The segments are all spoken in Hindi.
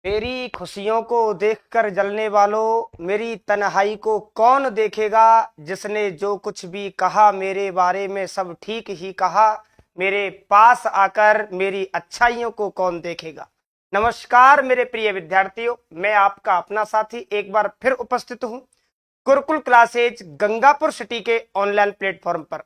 मेरी खुशियों को देखकर जलने वालों, मेरी तन्हाई को कौन देखेगा। जिसने जो कुछ भी कहा मेरे बारे में सब ठीक ही कहा। मेरे पास आकर मेरी अच्छाइयों को कौन देखेगा। नमस्कार मेरे प्रिय विद्यार्थियों, मैं आपका अपना साथी एक बार फिर उपस्थित हूँ गुरुकुल क्लासेज गंगापुर सिटी के ऑनलाइन प्लेटफॉर्म पर।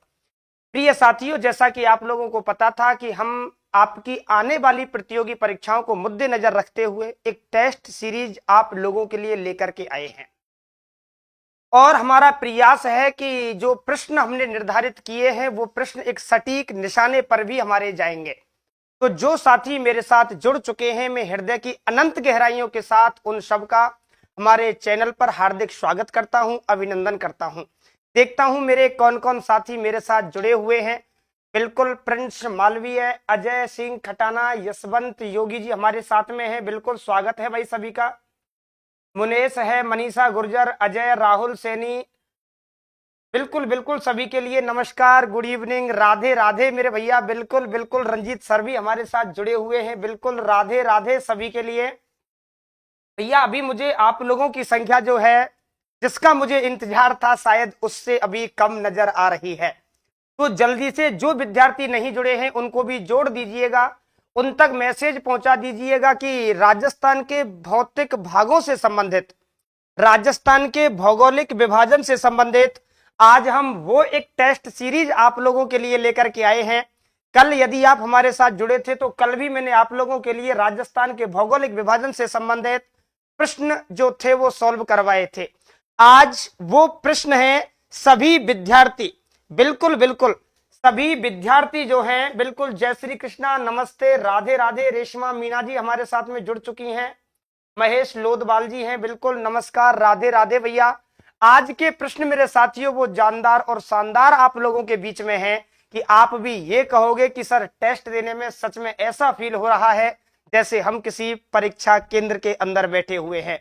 प्रिय साथियों, जैसा कि आप लोगों को पता था कि हम आपकी आने वाली प्रतियोगी परीक्षाओं को मुद्देनजर रखते हुए एक टेस्ट सीरीज आप लोगों के लिए लेकर के आए हैं और हमारा प्रयास है कि जो प्रश्न हमने निर्धारित किए हैं वो प्रश्न एक सटीक निशाने पर भी हमारे जाएंगे। तो जो साथी मेरे साथ जुड़ चुके हैं, मैं हृदय की अनंत गहराइयों के साथ उन सब का हमारे चैनल पर हार्दिक स्वागत करता हूं, अभिनंदन करता हूं। देखता हूं मेरे कौन कौन साथी मेरे साथ जुड़े हुए हैं। बिल्कुल प्रिंस मालवीय, अजय सिंह खटाना, यशवंत योगी जी हमारे साथ में है। बिल्कुल स्वागत है भाई सभी का। मुनेश है, मनीषा गुर्जर, अजय, राहुल सैनी, बिल्कुल बिल्कुल सभी के लिए नमस्कार, गुड इवनिंग, राधे राधे मेरे भैया। बिल्कुल बिल्कुल रंजीत सर भी हमारे साथ जुड़े हुए हैं। बिल्कुल राधे राधे सभी के लिए। भैया अभी मुझे आप लोगों की संख्या जो है जिसका मुझे इंतजार था शायद उससे अभी कम नजर आ रही है। तो जल्दी से जो विद्यार्थी नहीं जुड़े हैं उनको भी जोड़ दीजिएगा, उन तक मैसेज पहुंचा दीजिएगा कि राजस्थान के भौतिक भागों से संबंधित, राजस्थान के भौगोलिक विभाजन से संबंधित आज हम वो एक टेस्ट सीरीज आप लोगों के लिए लेकर के आए हैं। कल यदि आप हमारे साथ जुड़े थे तो कल भी मैंने आप लोगों के लिए राजस्थान के भौगोलिक विभाजन से संबंधित प्रश्न जो थे वो सॉल्व करवाए थे। आज वो प्रश्न है सभी विद्यार्थी, बिल्कुल बिल्कुल सभी विद्यार्थी जो हैं, बिल्कुल जय श्री कृष्णा, नमस्ते, राधे राधे। रेशमा मीना जी हमारे साथ में जुड़ चुकी हैं, महेश लोधवाल जी हैं, बिल्कुल नमस्कार, राधे राधे भैया। आज के प्रश्न मेरे साथियों वो जानदार और शानदार आप लोगों के बीच में हैं कि आप भी ये कहोगे कि सर टेस्ट देने में सच में ऐसा फील हो रहा है जैसे हम किसी परीक्षा केंद्र के अंदर बैठे हुए हैं।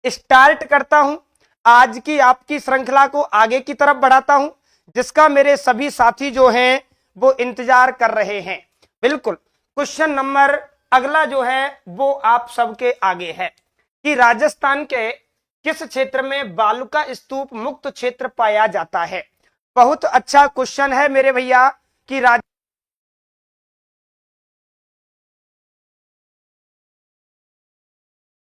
स्टार्ट करता हूं, आज की आपकी श्रृंखला को आगे की तरफ बढ़ाता हूं, जिसका मेरे सभी साथी जो हैं वो इंतजार कर रहे हैं। बिल्कुल क्वेश्चन नंबर अगला जो है वो आप सबके आगे है कि राजस्थान के किस क्षेत्र में बालुका स्तूप मुक्त क्षेत्र पाया जाता है। बहुत अच्छा क्वेश्चन है मेरे भैया कि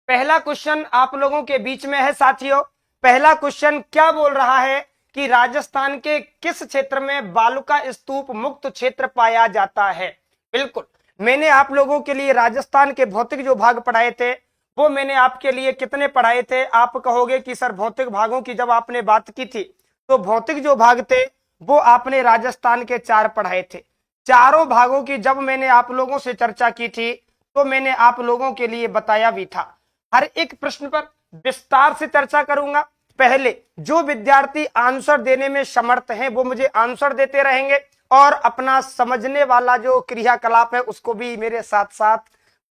पहला क्वेश्चन आप लोगों के बीच में है साथियों। पहला क्वेश्चन क्या बोल रहा है कि राजस्थान के किस क्षेत्र में बालुका स्तूप मुक्त क्षेत्र पाया जाता है। बिल्कुल मैंने आप लोगों के लिए राजस्थान के भौतिक जो भाग पढ़ाए थे वो मैंने आपके लिए कितने पढ़ाए थे। आप कहोगे कि सर भौतिक भागों की जब आपने बात की थी तो भौतिक जो भाग थे वो आपने राजस्थान के 4 पढ़ाए थे। चारों भागों की जब मैंने आप लोगों से चर्चा की थी तो मैंने आप लोगों के लिए बताया भी था। हर एक प्रश्न पर विस्तार से चर्चा करूंगा। पहले जो विद्यार्थी आंसर देने में समर्थ हैं वो मुझे आंसर देते रहेंगे और अपना समझने वाला जो क्रियाकलाप है उसको भी मेरे साथ साथ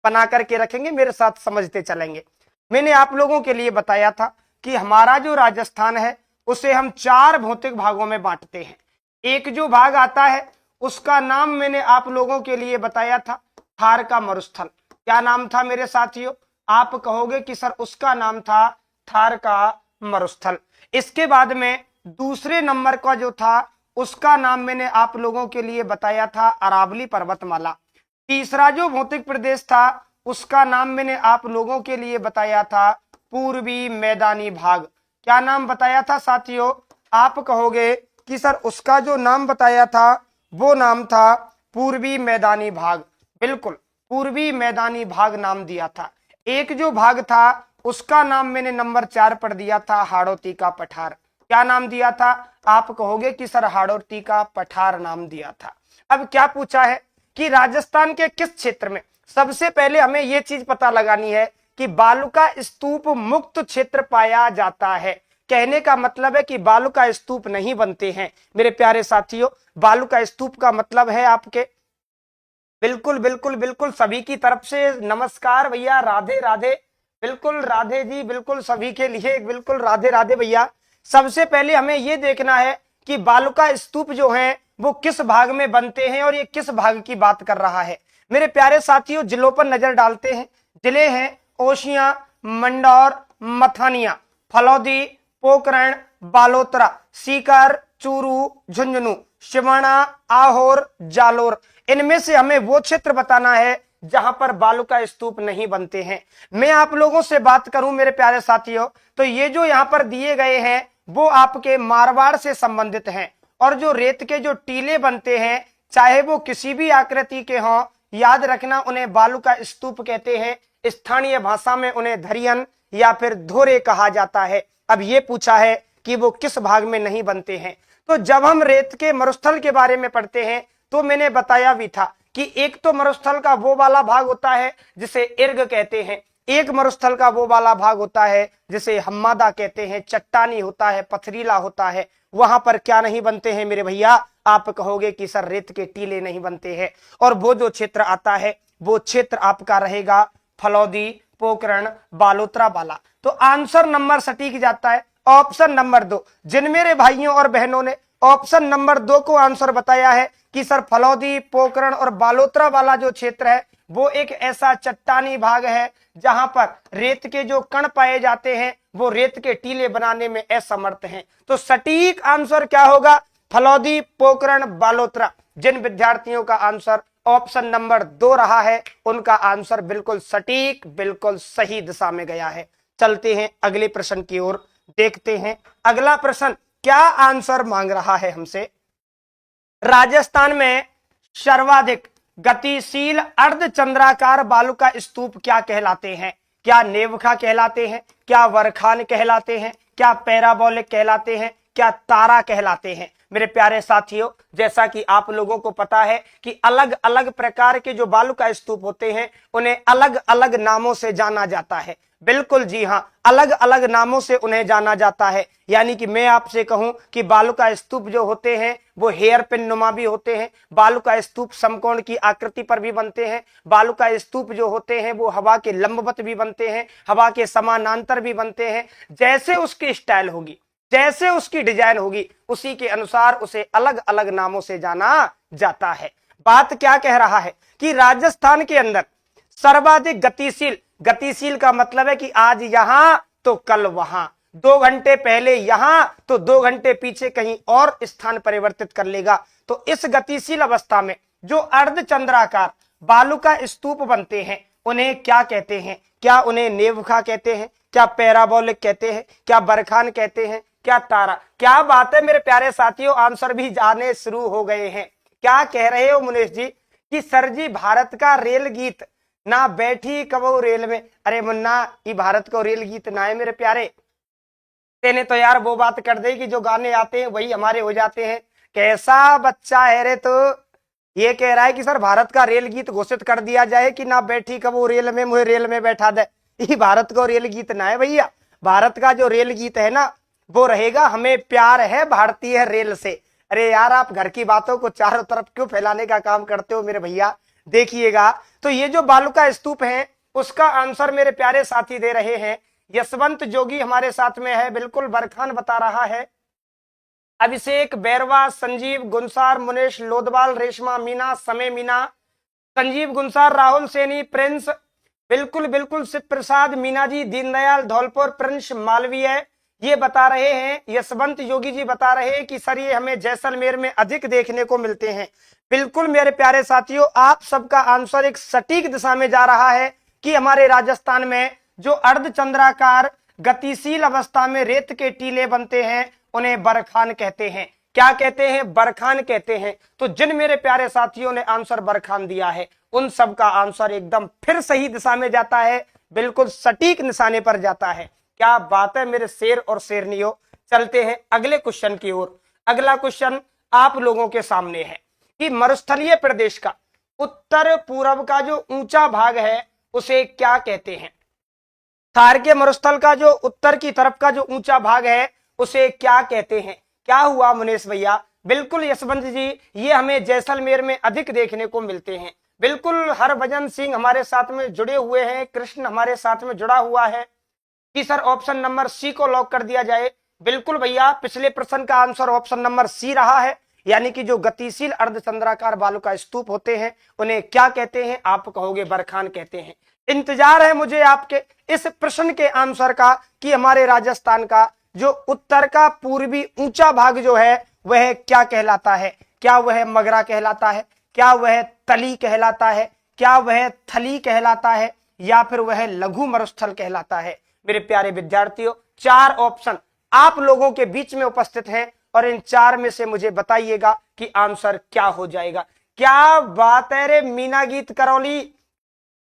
बना करके रखेंगे, मेरे साथ समझते चलेंगे। मैंने आप लोगों के लिए बताया था कि हमारा जो राजस्थान है उसे हम 4 भौतिक भागों में बांटते हैं। एक जो भाग आता है उसका नाम मैंने आप लोगों के लिए बताया था थार का मरुस्थल। क्या नाम था मेरे साथियों? आप कहोगे कि सर उसका नाम था थार का मरुस्थल। इसके बाद में दूसरे नंबर का जो था उसका नाम मैंने आप लोगों के लिए बताया था अरावली पर्वतमाला। तीसरा जो भौतिक प्रदेश था उसका नाम मैंने आप लोगों के लिए बताया था पूर्वी मैदानी भाग। क्या नाम बताया था साथियों? आप कहोगे कि सर उसका जो नाम बताया था वो नाम था पूर्वी मैदानी भाग। बिल्कुल पूर्वी मैदानी भाग नाम दिया था। एक जो भाग था उसका नाम मैंने नंबर 4 पर दिया था हाड़ौती का पठार। क्या नाम दिया था? आप कहोगे कि सर हाड़ौती का पठार नाम दिया था। अब क्या पूछा है कि राजस्थान के किस क्षेत्र में, सबसे पहले हमें यह चीज पता लगानी है कि बालुका स्तूप मुक्त क्षेत्र पाया जाता है। कहने का मतलब है कि बालुका स्तूप नहीं बनते हैं मेरे प्यारे साथियों। बालुका स्तूप का मतलब है आपके, बिल्कुल बिल्कुल बिल्कुल सभी की तरफ से नमस्कार भैया, राधे राधे, बिल्कुल राधे जी, बिल्कुल सभी के लिए बिल्कुल राधे राधे भैया। सबसे पहले हमें यह देखना है कि बालुका स्तूप जो है वो किस भाग में बनते हैं और ये किस भाग की बात कर रहा है। मेरे प्यारे साथियों जिलों पर नजर डालते हैं। जिले हैं ओशियां, मंडौर, मथानिया, फलौदी, पोखरण, बालोतरा, सीकर, चूरू, झुंझुनू, सिवाना, आहोर, जालोर। इनमें से हमें वो क्षेत्र बताना है जहां पर बालू का स्तूप नहीं बनते हैं। मैं आप लोगों से बात करूं मेरे प्यारे साथियों, तो ये जो यहां पर दिए गए हैं वो आपके मारवाड़ से संबंधित हैं। और जो रेत के जो टीले बनते हैं, चाहे वो किसी भी आकृति के हों, याद रखना उन्हें बालू का स्तूप कहते हैं। स्थानीय भाषा में उन्हें धरियन या फिर धोरे कहा जाता है। अब ये पूछा है कि वो किस भाग में नहीं बनते हैं। तो जब हम रेत के मरुस्थल के बारे में पढ़ते हैं तो मैंने बताया भी था कि एक तो मरुस्थल का वो वाला भाग होता है जिसे इर्ग कहते हैं, एक मरुस्थल का वो वाला भाग होता है जिसे हम्मादा कहते हैं, चट्टानी होता है, पथरीला होता है। वहां पर क्या नहीं बनते हैं मेरे भैया? आप कहोगे कि सर रेत के टीले नहीं बनते हैं। और वो जो क्षेत्र आता है वो क्षेत्र आपका रहेगा फलौदी, पोखरण, बालोतरा वाला। तो आंसर नंबर सटीक जाता है ऑप्शन नंबर 2। जिन मेरे भाइयों और बहनों ने ऑप्शन नंबर 2 को आंसर बताया है कि सर फलौदी, पोखरण और बालोतरा वाला जो क्षेत्र है वो एक ऐसा चट्टानी भाग है जहां पर रेत के जो कण पाए जाते हैं वो रेत के टीले बनाने में असमर्थ हैं। तो सटीक आंसर क्या होगा? फलौदी, पोखरण, बालोतरा। जिन विद्यार्थियों का आंसर ऑप्शन नंबर 2 रहा है उनका आंसर बिल्कुल सटीक, बिल्कुल सही दिशा में गया है। चलते हैं अगले प्रश्न की ओर, देखते हैं अगला प्रश्न क्या आंसर मांग रहा है हमसे। राजस्थान में सर्वाधिक गतिशील अर्धचंद्राकार बालू का स्तूप क्या कहलाते हैं? क्या नेवखा कहलाते हैं? क्या वरखान कहलाते हैं? क्या पैराबोलिक कहलाते हैं? क्या तारा कहलाते हैं? मेरे प्यारे साथियों, जैसा कि आप लोगों को पता है कि अलग अलग प्रकार के जो बालू का स्तूप होते हैं उन्हें अलग अलग नामों से जाना जाता है। बिल्कुल जी हाँ, अलग अलग नामों से उन्हें जाना जाता है। यानी कि मैं आपसे कहूं कि बालू का स्तूप जो होते हैं वो हेयर पिन नुमा भी होते हैं, बालू का स्तूप समकोण की आकृति पर भी बनते हैं, बालू का स्तूप जो होते हैं वो हवा के लंबवत भी बनते हैं, हवा के समानांतर भी बनते हैं। जैसे उसकी स्टाइल होगी, जैसे उसकी डिजाइन होगी, उसी के अनुसार उसे अलग अलग नामों से जाना जाता है। बात क्या कह रहा है कि राजस्थान के अंदर सर्वाधिक गतिशील, गतिशील का मतलब है कि आज यहां तो कल वहां, 2 घंटे पहले यहां तो 2 घंटे पीछे कहीं और स्थान परिवर्तित कर लेगा। तो इस गतिशील अवस्था में जो अर्धचंद्राकार बालू का स्तूप बनते हैं उन्हें क्या कहते हैं? क्या उन्हें नेवखा कहते हैं? क्या पैराबोलिक कहते हैं? क्या बरखान कहते हैं? क्या तारा? क्या बात है मेरे प्यारे साथियों, आंसर भी जाने शुरू हो गए हैं। क्या कह रहे हो मुनेश जी कि सर जी भारत का रेल गीत ना बैठी कबो रेल में? अरे मुन्ना, ये भारत को रेल गीत ना है मेरे प्यारे। तेने तो यार वो बात कर दी कि जो गाने आते हैं वही हमारे हो जाते हैं। कैसा बच्चा है रे तू, ये कह रहा है कि सर भारत का रेल गीत घोषित कर दिया जाए कि ना बैठी कबो रेल में, मुझे रेल में बैठा दे। ये भारत को रेल गीत ना है भैया। भारत का जो रेल गीत है ना वो रहेगा हमें प्यार है भारतीय रेल से। अरे यार, आप घर की बातों को चारों तरफ क्यों फैलाने का काम करते हो मेरे भैया? देखिएगा, तो ये जो बालू का स्तूप है उसका आंसर मेरे प्यारे साथी दे रहे हैं यशवंत जोगी हमारे साथ में है, बिल्कुल बरखान बता रहा है। अभिषेक बैरवा, संजीव गुंसार, मुनेश लोदवाल, रेशमा मीना, समय मीना, संजीव गुंसार, राहुल सैनी, प्रिंस, बिल्कुल बिल्कुल शिव प्रसाद मीना जी, दीनदयाल धौलपुर, प्रिंस मालवीय ये बता रहे हैं। यशवंत योगी जी बता रहे हैं कि सर ये हमें जैसलमेर में अधिक देखने को मिलते हैं। बिल्कुल मेरे प्यारे साथियों, आप सबका आंसर एक सटीक दिशा में जा रहा है कि हमारे राजस्थान में जो अर्धचंद्राकार गतिशील अवस्था में रेत के टीले बनते हैं उन्हें बरखान कहते हैं। क्या कहते हैं? बरखान कहते हैं। तो जिन मेरे प्यारे साथियों ने आंसर बरखान दिया है उन सब का आंसर एकदम फिर सही दिशा में जाता है, बिल्कुल सटीक निशाने पर जाता है। क्या बात है मेरे शेर और शेरनियों। चलते हैं अगले क्वेश्चन की ओर। अगला क्वेश्चन आप लोगों के सामने है कि मरुस्थलीय प्रदेश का उत्तर पूर्व का जो ऊंचा भाग है उसे क्या कहते हैं? थार के मरुस्थल का जो उत्तर की तरफ का जो ऊंचा भाग है उसे क्या कहते हैं? क्या हुआ मुनेश भैया? बिल्कुल यशवंत जी, ये हमें जैसलमेर में अधिक देखने को मिलते हैं। बिल्कुल हरभजन सिंह हमारे साथ में जुड़े हुए हैं, कृष्ण हमारे साथ में जुड़ा हुआ है कि सर ऑप्शन नंबर सी को लॉक कर दिया जाए। बिल्कुल भैया, पिछले प्रश्न का आंसर ऑप्शन नंबर सी रहा है। यानी कि जो गतिशील अर्धचंद्राकार बालू का स्तूप होते हैं उन्हें क्या कहते हैं? आप कहोगे बरखान कहते हैं। इंतजार है मुझे आपके इस प्रश्न के आंसर का कि हमारे राजस्थान का जो उत्तर का पूर्वी ऊंचा भाग जो है वह क्या कहलाता है? क्या वह मगरा कहलाता है? क्या वह तली कहलाता है? क्या वह थली कहलाता है? या फिर वह लघु मरुस्थल कहलाता है? मेरे प्यारे विद्यार्थियों, 4 ऑप्शन आप लोगों के बीच में उपस्थित हैं और इन 4 में से मुझे बताइएगा कि आंसर क्या हो जाएगा। क्या बात है रे मीना गीत करौली,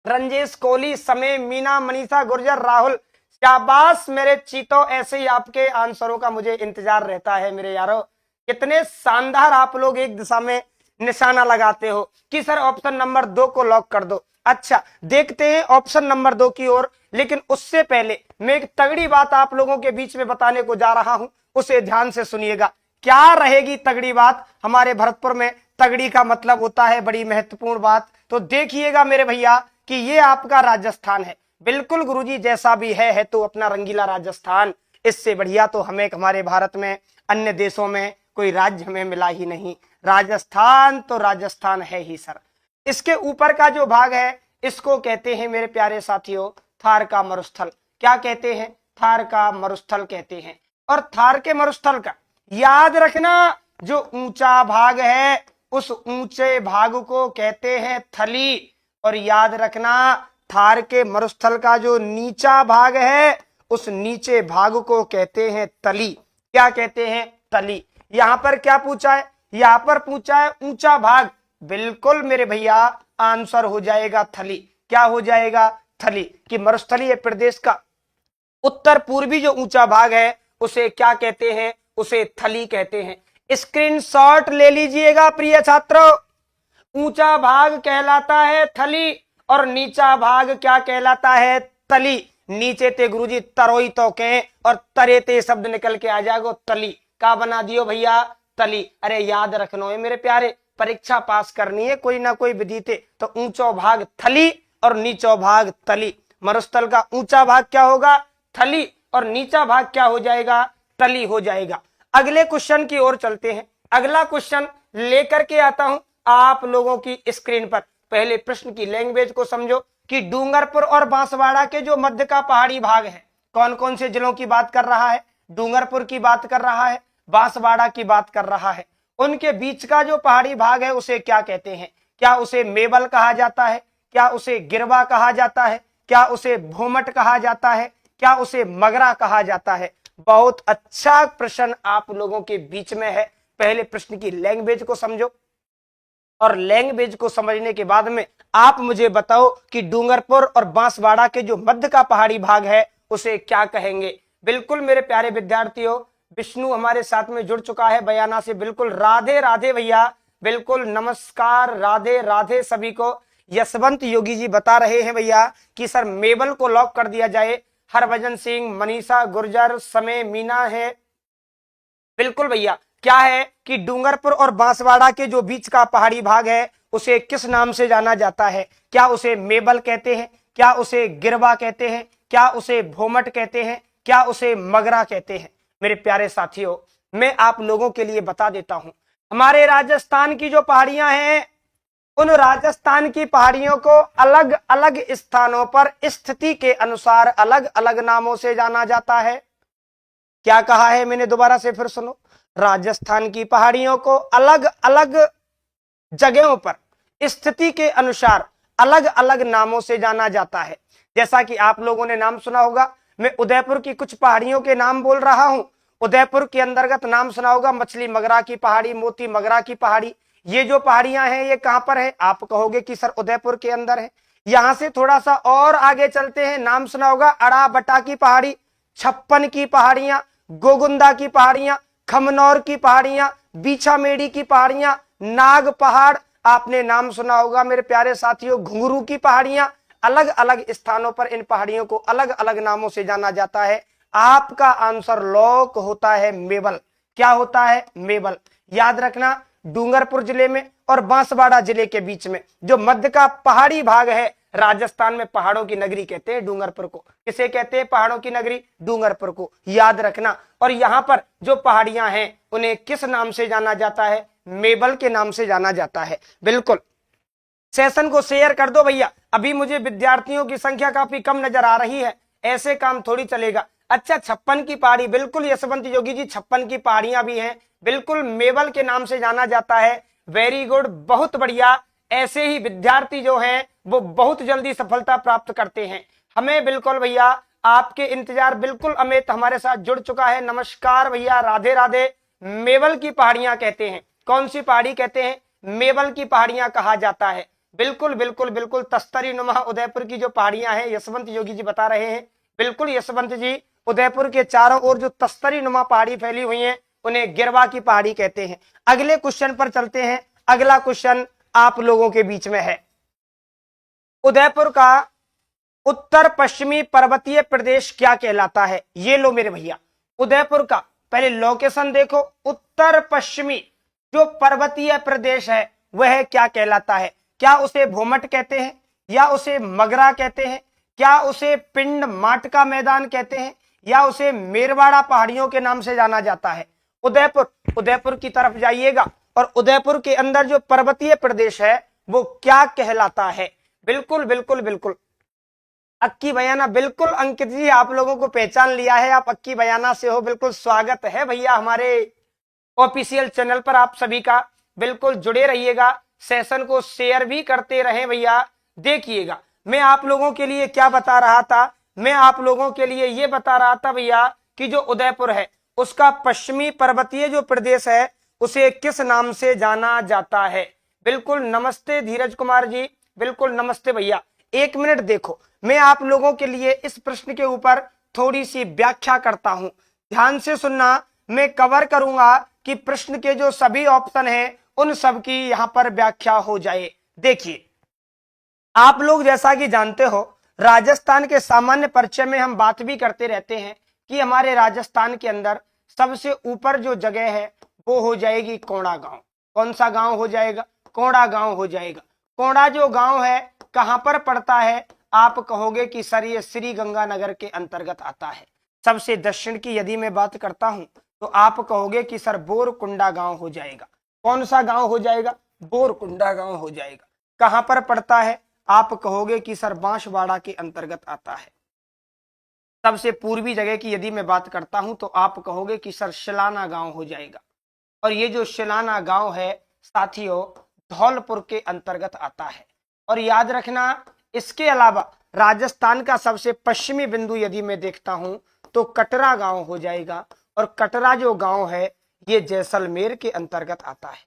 रंजेश कोहली, समय, मीना, मनीषा गुर्जर, राहुल, शाबाश मेरे चीतो। ऐसे ही आपके आंसरों का मुझे इंतजार रहता है मेरे यारो। कितने शानदार आप लोग एक दिशा में निशाना लगाते हो कि सर ऑप्शन नंबर 2 को लॉक कर दो। अच्छा, देखते हैं ऑप्शन नंबर 2 की ओर, लेकिन उससे पहले मैं एक तगड़ी बात आप लोगों के बीच में बताने को जा रहा हूं, उसे ध्यान से सुनिएगा। क्या रहेगी तगड़ी बात? हमारे भरतपुर में तगड़ी का मतलब होता है बड़ी महत्वपूर्ण बात। तो देखिएगा मेरे भैया कि ये आपका राजस्थान है। बिल्कुल गुरुजी, जैसा भी है तो अपना रंगीला राजस्थान। इससे बढ़िया तो हमें हमारे भारत में अन्य देशों में कोई राज्य हमें मिला ही नहीं। राजस्थान तो राजस्थान है ही सर। इसके ऊपर का जो भाग है इसको कहते हैं मेरे प्यारे साथियों थार का मरुस्थल। क्या कहते हैं? थार का मरुस्थल कहते हैं। और थार के मरुस्थल का याद रखना, जो ऊंचा भाग है उस ऊंचे भाग को कहते हैं थली। और याद रखना, थार के मरुस्थल का जो नीचा भाग है उस नीचे भाग को कहते हैं तली। क्या कहते हैं? तली। यहां पर क्या पूछा है? यहां पर पूछा है ऊंचा भाग। बिल्कुल मेरे भैया, आंसर हो जाएगा थली। क्या हो जाएगा? थली। कि मरुस्थलीय प्रदेश का उत्तर पूर्वी जो ऊंचा भाग है उसे क्या कहते हैं? उसे थली कहते हैं। स्क्रीनशॉट ले लीजिएगा प्रिय छात्रों। ऊंचा भाग कहलाता है थली और नीचा भाग क्या कहलाता है? तली। नीचे ते गुरुजी तरोई तो के और तरे ते शब्द निकल के आ जाएगा तली। का बना दियो भैया? तली। अरे याद रखना है मेरे प्यारे, परीक्षा पास करनी है कोई ना कोई विधि थे तो ऊंचो भाग थली और नीचो भाग तली। मरुस्थल का ऊंचा भाग क्या होगा? थली और नीचा भाग क्या हो जाएगा? तली हो जाएगा। अगले क्वेश्चन की ओर चलते हैं। अगला क्वेश्चन लेकर के आता हूं आप लोगों की स्क्रीन पर। पहले प्रश्न की लैंग्वेज को समझो कि डूंगरपुर और बांसवाड़ा के जो मध्य का पहाड़ी भाग है, कौन कौन से जिलों की बात कर रहा है? डूंगरपुर की बात कर रहा है, बांसवाड़ा की बात कर रहा है। उनके बीच का जो पहाड़ी भाग है उसे क्या कहते हैं? क्या उसे मेबल कहा जाता है? क्या उसे गिरवा कहा जाता है? क्या उसे भोमट कहा जाता है? क्या उसे मगरा कहा जाता है? बहुत अच्छा प्रश्न आप लोगों के बीच में है। पहले प्रश्न की लैंग्वेज को समझो और लैंग्वेज को समझने के बाद में आप मुझे बताओ कि डूंगरपुर और बांसवाड़ा के जो मध्य का पहाड़ी भाग है उसे क्या कहेंगे। बिल्कुल मेरे प्यारे विद्यार्थियों, विष्णु हमारे साथ में जुड़ चुका है बयाना से। बिल्कुल राधे राधे भैया, बिल्कुल नमस्कार, राधे राधे सभी को। यशवंत योगी जी बता रहे हैं भैया कि सर मेबल को लॉक कर दिया जाए। हरभजन सिंह, मनीषा गुर्जर, समय, मीना है। बिल्कुल भैया, क्या है कि डूंगरपुर और बांसवाड़ा के जो बीच का पहाड़ी भाग है उसे किस नाम से जाना जाता है? क्या उसे मेबल कहते हैं? क्या उसे गिरवा कहते हैं? क्या उसे भोमट कहते हैं? क्या उसे मगरा कहते हैं? मेरे प्यारे साथियों, मैं आप लोगों के लिए बता देता हूं, हमारे राजस्थान की जो पहाड़ियां हैं उन राजस्थान की पहाड़ियों को अलग अलग स्थानों पर स्थिति के अनुसार अलग अलग नामों से जाना जाता है। क्या कहा है मैंने? दोबारा से फिर सुनो। राजस्थान की पहाड़ियों को अलग अलग जगहों पर स्थिति के अनुसार अलग अलग नामों से जाना जाता है। जैसा कि आप लोगों ने नाम सुना होगा, मैं उदयपुर की कुछ पहाड़ियों के नाम बोल रहा हूं। उदयपुर के अंतर्गत नाम सुना होगा मछली मगरा की पहाड़ी, मोती मगरा की पहाड़ी। ये जो पहाड़ियां हैं ये कहां पर है? आप कहोगे कि सर उदयपुर के अंदर है। यहां से थोड़ा सा और आगे चलते हैं, नाम सुना होगा अड़ा बटा की पहाड़ी, छप्पन की पहाड़ियां, गोगुंदा की पहाड़ियां, खमनौर की पहाड़ियां, बीछामेड़ी की पहाड़ियां, नाग पहाड़, आपने नाम सुना होगा मेरे प्यारे साथियों घुंगरू की पहाड़ियां। अलग अलग स्थानों पर इन पहाड़ियों को अलग अलग नामों से जाना जाता है। आपका आंसर लॉक होता है मेबल। क्या होता है? मेबल। याद रखना, डूंगरपुर जिले में और बांसवाड़ा जिले के बीच में जो मध्य का पहाड़ी भाग है, राजस्थान में पहाड़ों की नगरी कहते हैं डूंगरपुर को। किसे कहते हैं? पहाड़ों की नगरी, डूंगरपुर को। याद रखना। और यहाँ पर जो पहाड़ियां हैं उन्हें किस नाम से जाना जाता है? मेबल के नाम से जाना जाता है। बिल्कुल सेशन को शेयर कर दो भैया, अभी मुझे विद्यार्थियों की संख्या काफी कम नजर आ रही है, ऐसे काम थोड़ी चलेगा। अच्छा 56 की पहाड़ी, बिल्कुल यशवंत योगी जी 56 की पहाड़ियां भी हैं, बिल्कुल मेबल के नाम से जाना जाता है। वेरी गुड, बहुत बढ़िया। ऐसे ही विद्यार्थी जो हैं वो बहुत जल्दी सफलता प्राप्त करते हैं। हमें बिल्कुल भैया आपके इंतजार, बिल्कुल अमित हमारे साथ जुड़ चुका है, नमस्कार भैया, राधे राधे। मेबल की पहाड़ियां कहते हैं, कौन सी पहाड़ी कहते हैं? मेबल की पहाड़ियां कहा जाता है। बिल्कुल बिल्कुल बिल्कुल तस्तरी नुमा उदयपुर की जो पहाड़ियां हैं, यशवंत योगी जी बता रहे हैं, बिल्कुल यशवंत जी, उदयपुर के चारों ओर जो तस्तरी नुमा पहाड़ी फैली हुई है उन्हें गिरवा की पहाड़ी कहते हैं। अगले क्वेश्चन पर चलते हैं। अगला क्वेश्चन आप लोगों के बीच में है, उदयपुर का उत्तर पश्चिमी पर्वतीय प्रदेश क्या कहलाता है? ये लो मेरे भैया, उदयपुर का पहले लोकेशन देखो, उत्तर पश्चिमी जो पर्वतीय प्रदेश है वह क्या कहलाता है? क्या उसे भोमट कहते हैं, या उसे मगरा कहते हैं, क्या उसे पिंड माट का मैदान कहते हैं, या उसे मेरवाड़ा पहाड़ियों के नाम से जाना जाता है? उदयपुर की तरफ जाइएगा और उदयपुर के अंदर जो पर्वतीय प्रदेश है वो क्या कहलाता है? बिल्कुल बिल्कुल बिल्कुल अक्की बयाना, बिल्कुल अंकित जी आप लोगों को पहचान लिया है, आप अक्की बयाना से हो, बिल्कुल स्वागत है भैया हमारे ऑफिशियल चैनल पर आप सभी का। बिल्कुल जुड़े रहिएगा, सेशन को शेयर भी करते रहें भैया। देखिएगा मैं आप लोगों के लिए क्या बता रहा था, मैं आप लोगों के लिए ये बता रहा था भैया कि जो उदयपुर है उसका पश्चिमी पर्वतीय जो प्रदेश है उसे किस नाम से जाना जाता है? बिल्कुल नमस्ते धीरज कुमार जी, बिल्कुल नमस्ते भैया। एक मिनट देखो, मैं आप लोगों के लिए इस प्रश्न के ऊपर थोड़ी सी व्याख्या करता हूं, ध्यान से सुनना। मैं कवर करूंगा कि प्रश्न के जो सभी ऑप्शन हैं उन सब की यहां पर व्याख्या हो जाए। देखिए आप लोग जैसा कि जानते हो, राजस्थान के सामान्य परिचय में हम बात भी करते रहते हैं कि हमारे राजस्थान के अंदर सबसे ऊपर जो जगह है वो हो जाएगी कोंडा गांव। कौन सा गांव हो जाएगा? कोंडा गांव हो जाएगा। कोंडा जो गांव है कहां पर पड़ता है? आप कहोगे कि सर ये श्री गंगानगर के अंतर्गत आता है। सबसे दक्षिण की यदि मैं बात करता हूं तो आप कहोगे कि सर बोरकुंडा गांव हो जाएगा। कौन सा गांव हो जाएगा? बोरकुंडा गांव हो जाएगा। कहां पर पड़ता है? आप कहोगे कि सर बांसवाड़ा के अंतर्गत आता है। सबसे पूर्वी जगह की यदि मैं बात करता हूं तो आप कहोगे कि सर शिलाना गांव हो जाएगा। और ये जो शिलाना गांव है साथियों धौलपुर के अंतर्गत आता है। और याद रखना, इसके अलावा राजस्थान का सबसे पश्चिमी बिंदु यदि मैं देखता हूं तो कटरा गांव हो जाएगा। और कटरा जो गांव है ये जैसलमेर के अंतर्गत आता है।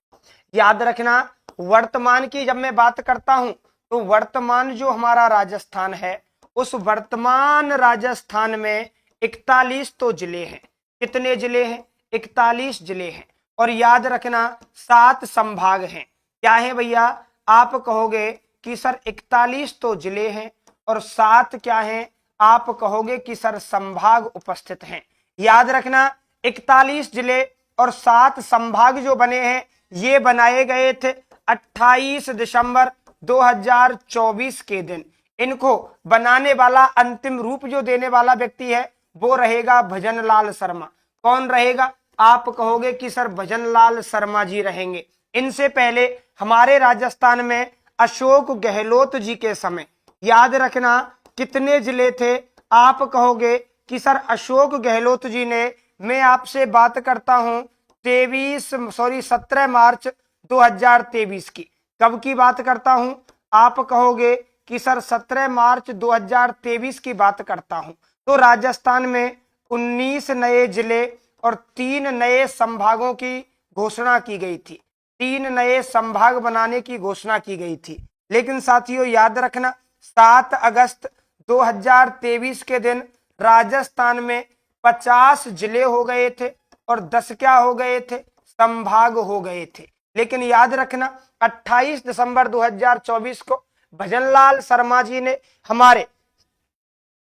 याद रखना, वर्तमान की जब मैं बात करता हूं तो वर्तमान जो हमारा राजस्थान है उस वर्तमान राजस्थान में 41 तो जिले हैं। कितने जिले हैं? 41 जिले हैं। और याद रखना 7 संभाग हैं। क्या है भैया? आप कहोगे कि सर 41 तो जिले हैं और 7 क्या हैं? आप कहोगे कि सर संभाग उपस्थित हैं। याद रखना 41 जिले और 7 संभाग जो बने हैं ये बनाए गए थे 28 दिसंबर 2024 के दिन। इनको बनाने वाला, अंतिम रूप जो देने वाला व्यक्ति है वो रहेगा भजनलाल शर्मा। कौन रहेगा? आप कहोगे कि सर भजनलाल शर्मा जी रहेंगे। इनसे पहले हमारे राजस्थान में अशोक गहलोत जी के समय याद रखना कितने जिले थे? आप कहोगे कि सर अशोक गहलोत जी ने, मैं आपसे बात करता हूं 17 मार्च 2023 की। कब की बात करता हूं? आप कहोगे कि सर 17 मार्च 2023 की बात करता हूं। तो राजस्थान में 19 नए जिले और 3 नए संभागों की घोषणा की गई थी। 3 नए संभाग बनाने की घोषणा की गई थी। लेकिन साथियों याद रखना 7 अगस्त 2023 के दिन राजस्थान में 50 जिले हो गए थे और 10 क्या हो गए थे? संभाग हो गए थे। लेकिन याद रखना 28 दिसंबर 2024 को भजनलाल शर्मा जी ने हमारे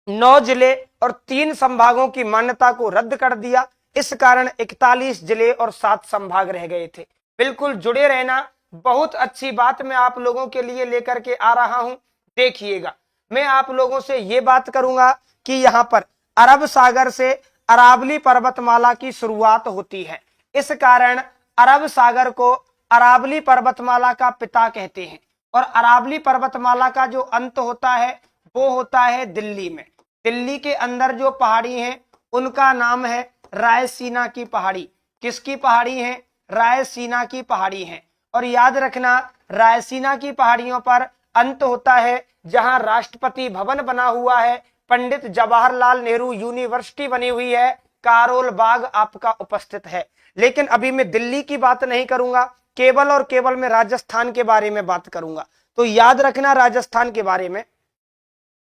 9 जिले और 3 संभागों की मान्यता को रद्द कर दिया। इस कारण 41 जिले और 7 संभाग रह गए थे। बिल्कुल जुड़े रहना, बहुत अच्छी बात मैं आप लोगों के लिए लेकर के आ रहा हूं। देखिएगा मैं आप लोगों से ये बात करूंगा कि यहाँ पर अरब सागर से अरावली पर्वतमाला की शुरुआत होती है। इस कारण अरब सागर को अरावली पर्वतमाला का पिता कहते हैं। और अरावली पर्वतमाला का जो अंत होता है वो होता है दिल्ली में। दिल्ली के अंदर जो पहाड़ी है उनका नाम है रायसीना की पहाड़ी। किसकी पहाड़ी है? रायसीना की पहाड़ी है। और याद रखना, रायसीना की पहाड़ियों पर अंत होता है जहां राष्ट्रपति भवन बना हुआ है, पंडित जवाहरलाल नेहरू यूनिवर्सिटी बनी हुई है, कारोल बाग आपका उपस्थित है। लेकिन अभी मैं दिल्ली की बात नहीं करूंगा, केवल और केवल मैं राजस्थान के बारे में बात करूंगा। तो याद रखना, राजस्थान के बारे में,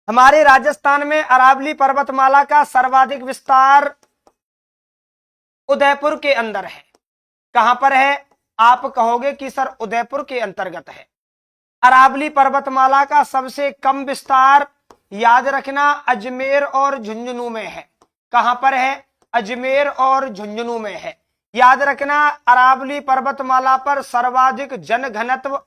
हमारे राजस्थान में अरावली पर्वतमाला का सर्वाधिक विस्तार उदयपुर के अंदर है। कहां पर है? आप कहोगे कि सर उदयपुर के अंतर्गत है। अरावली पर्वतमाला का सबसे कम विस्तार, याद रखना, अजमेर और झुंझुनू में है। कहां पर है? अजमेर और झुंझुनू में है। याद रखना, अरावली पर्वतमाला पर सर्वाधिक जनघनत्व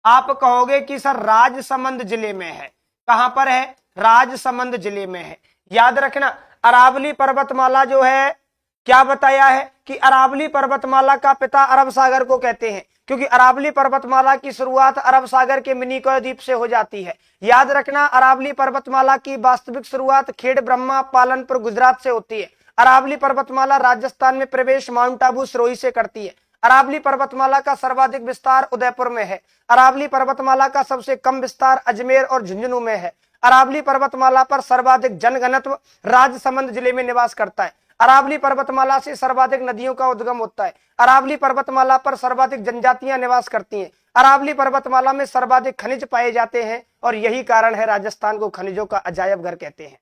आप कहोगे कि सर राजसमंद जिले में है। कहां पर है? राजसमंद जिले में है। याद रखना, अरावली पर्वतमाला जो है, क्या बताया है कि अरावली पर्वतमाला का पिता अरब सागर को कहते हैं, क्योंकि अरावली पर्वतमाला की शुरुआत अरब सागर के मिनीकॉय द्वीप से हो जाती है। याद रखना, अरावली पर्वतमाला की वास्तविक शुरुआत खेड़ ब्रह्मा पालनपुर गुजरात से होती है। अरावली पर्वतमाला राजस्थान में प्रवेश माउंट आबू सिरोही से करती है। अरावली पर्वतमाला का सर्वाधिक विस्तार उदयपुर में है। अरावली पर्वतमाला का सबसे कम विस्तार अजमेर और झुंझुनू में है। अरावली पर्वतमाला पर सर्वाधिक जनघनत्व राजसमंद जिले में निवास करता है। अरावली पर्वतमाला से सर्वाधिक नदियों का उद्गम होता है। अरावली पर्वतमाला पर सर्वाधिक जनजातियां निवास करती हैं। अरावली पर्वतमाला में सर्वाधिक खनिज पाए जाते हैं और यही कारण है राजस्थान को खनिजों का अजायब घर कहते हैं।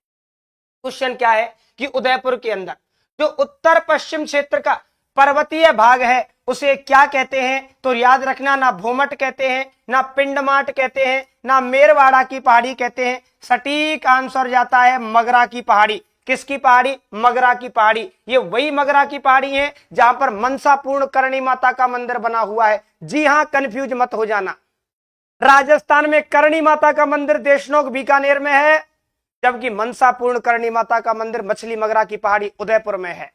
क्वेश्चन क्या है कि उदयपुर के अंदर जो उत्तर पश्चिम क्षेत्र का पर्वतीय भाग है उसे क्या कहते हैं? तो याद रखना, ना भूमट कहते हैं, ना पिंडमाट कहते हैं, ना मेरवाड़ा की पहाड़ी कहते हैं। सटीक आंसर जाता है मगरा की पहाड़ी। किसकी पहाड़ी? मगरा की पहाड़ी। ये वही मगरा की पहाड़ी है जहां पर मनसा पूर्ण करणी माता का मंदिर बना हुआ है। जी हां, कंफ्यूज मत हो जाना, राजस्थान में करणी माता का मंदिर देशनोक बीकानेर में है, जबकि मनसा पूर्ण करणी माता का मंदिर मछली मगरा की पहाड़ी उदयपुर में है।